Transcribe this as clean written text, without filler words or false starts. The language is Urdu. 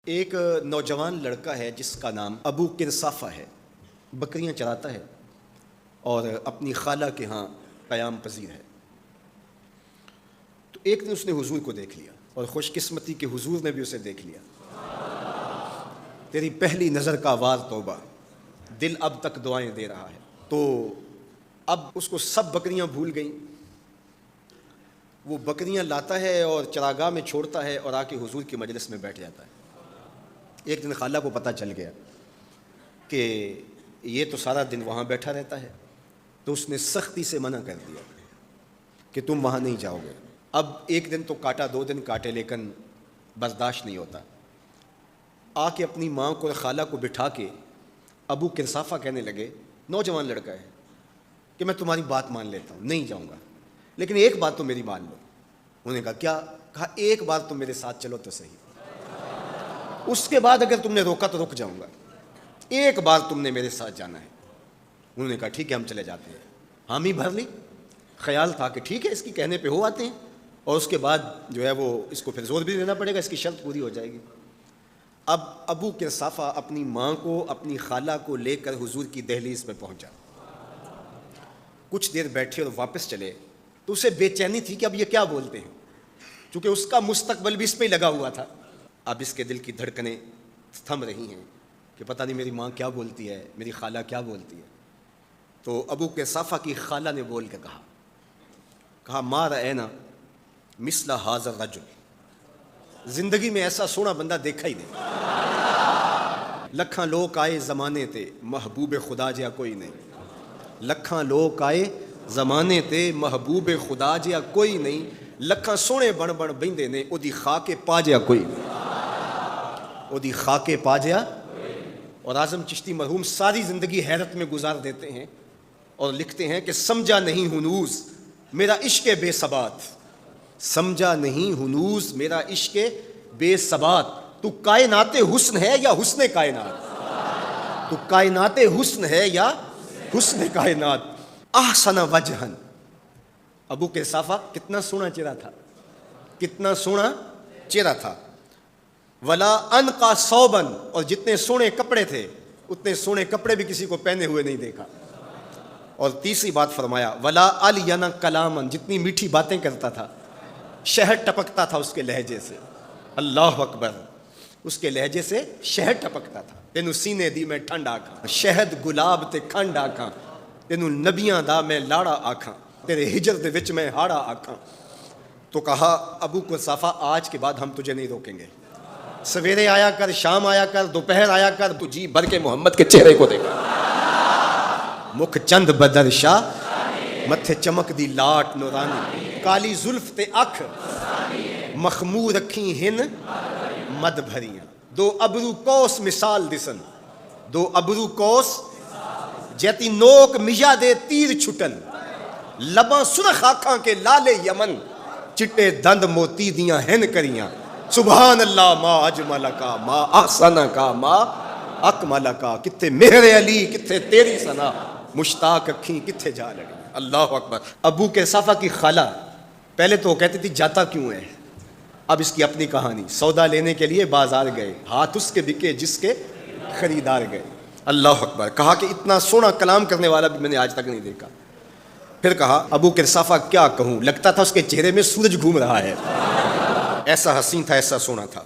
ایک نوجوان لڑکا ہے جس کا نام ابو کرصافہ ہے، بکریاں چراتا ہے اور اپنی خالہ کے ہاں قیام پذیر ہے۔ تو ایک دن اس نے حضور کو دیکھ لیا اور خوش قسمتی کہ حضور نے بھی اسے دیکھ لیا۔ تیری پہلی نظر کا وار توبہ، دل اب تک دعائیں دے رہا ہے۔ تو اب اس کو سب بکریاں بھول گئیں، وہ بکریاں لاتا ہے اور چراگاہ میں چھوڑتا ہے اور آ کے حضور کی مجلس میں بیٹھ جاتا ہے۔ ایک دن خالہ کو پتہ چل گیا کہ یہ تو سارا دن وہاں بیٹھا رہتا ہے، تو اس نے سختی سے منع کر دیا کہ تم وہاں نہیں جاؤ گے۔ اب ایک دن تو کاٹا، 2 دن کاٹے، لیکن برداشت نہیں ہوتا۔ آ کے اپنی ماں کو اور خالہ کو بٹھا کے ابو کرصافہ کہنے لگے، نوجوان لڑکا ہے، کہ میں تمہاری بات مان لیتا ہوں، نہیں جاؤں گا، لیکن ایک بات تو میری مان لو۔ انہوں نے کہا کیا؟ کہا ایک بار تم میرے ساتھ چلو تو صحیح، اس کے بعد اگر تم نے روکا تو رک جاؤں گا، ایک بار تم نے میرے ساتھ جانا ہے۔ انہوں نے کہا ٹھیک ہے، ہم چلے جاتے ہیں۔ حامی بھر لی، خیال تھا کہ ٹھیک ہے اس کی کہنے پہ ہو آتے ہیں، اور اس کے بعد جو ہے وہ اس کو پھر زور بھی دینا پڑے گا، اس کی شرط پوری ہو جائے گی۔ اب ابو کرصافہ اپنی ماں کو، اپنی خالہ کو لے کر حضور کی دہلیز پہ پہنچا۔ کچھ دیر بیٹھے اور واپس چلے تو اسے بے چینی تھی کہ اب یہ کیا بولتے ہیں، چونکہ اس کا مستقبل بھی اس پہ ہی لگا ہوا تھا۔ اب اس کے دل کی دھڑکنیں تھم رہی ہیں کہ پتہ نہیں میری ماں کیا بولتی ہے، میری خالہ کیا بولتی ہے۔ تو ابو کرصافہ کی خالہ نے بول کے کہا ما رأینا مثل ھذا الرجل، زندگی میں ایسا سونا بندہ دیکھا ہی نہیں۔ لکھاں لوگ آئے زمانے تے، محبوب خدا جیا کوئی نہیں۔ لکھاں لوگ آئے زمانے تے، محبوب خدا جیا کوئی نہیں۔ لکھاں سونے بن بن بہندے نے، او دی خاکے پا جیا کوئی نہیں، او دی خاکے پا جیا۔ اور اعظم چشتی مرحوم ساری زندگی حیرت میں گزار دیتے ہیں اور لکھتے ہیں کہ سمجھا نہیں ہنوز میرا عشق بے ثبات، سمجھا نہیں ہنوز میرا عشق بے ثبات، تو کائنات حسن ہے یا حسن کائنات، تو کائنات حسن ہے یا حسن کائنات۔ احسن وجہن، ابو کرصافہ کتنا سونا چہرہ تھا، کتنا سونا چہرہ تھا۔ ولا انقا ثوبن، اور جتنے سونے کپڑے تھے اتنے سونے کپڑے بھی کسی کو پہنے ہوئے نہیں دیکھا۔ اور تیسری بات فرمایا ولا الین کلامن، جتنی میٹھی باتیں کرتا تھا، شہد ٹپکتا تھا اس کے لہجے سے۔ اللہ اکبر، اس کے لہجے سے شہد ٹپکتا تھا۔ تینوں سینے دی میں ٹھنڈ آکھاں، شہد گلاب تے کھنڈ آکھاں، تینوں نبیاں دا میں لاڑا آکھاں، تیرے ہجر دے وچ میں ہاڑا آکھاں۔ تو کہا ابو کرصافہ آج کے بعد ہم تجھے نہیں روکیں گے، سویرے آیا کر، شام آیا کر، دوپہر آیا کر، تو جی بھر کے محمد کے چہرے کو دیکھا۔ مکھ چند بدر شاہ، متھے چمک دی لاٹ نورانی، کالی زلف تے اکھ، مخمور رکھی ہن مد بھریاں، 2 ابرو کوس مثال دسن، 2 ابرو کوس جیتی نوک مجا دے تیر چھٹن، لباں سرخ آنکھاں کے لالے یمن، چٹے دند موتی دیاں ہن کریاں۔ سبحان اللہ ما اجمل کا، ما احسن کا، ما اکمل کا، کتھے مہر علی کتھے تیری ثنا، مشتاق اکھیں کتھے جا لڑی۔ اللہ اکبر۔ ابو کرصافہ کی خالہ پہلے تو وہ کہتی تھی جاتا کیوں ہے، اب اس کی اپنی کہانی، سودا لینے کے لیے بازار گئے، ہاتھ اس کے بکے جس کے خریدار گئے۔ اللہ اکبر۔ کہا کہ اتنا سونا کلام کرنے والا بھی میں نے آج تک نہیں دیکھا۔ پھر کہا ابو کرصافہ کیا کہوں، لگتا تھا اس کے چہرے میں سورج گھوم رہا ہے، ایسا حسین تھا، ایسا سونا تھا۔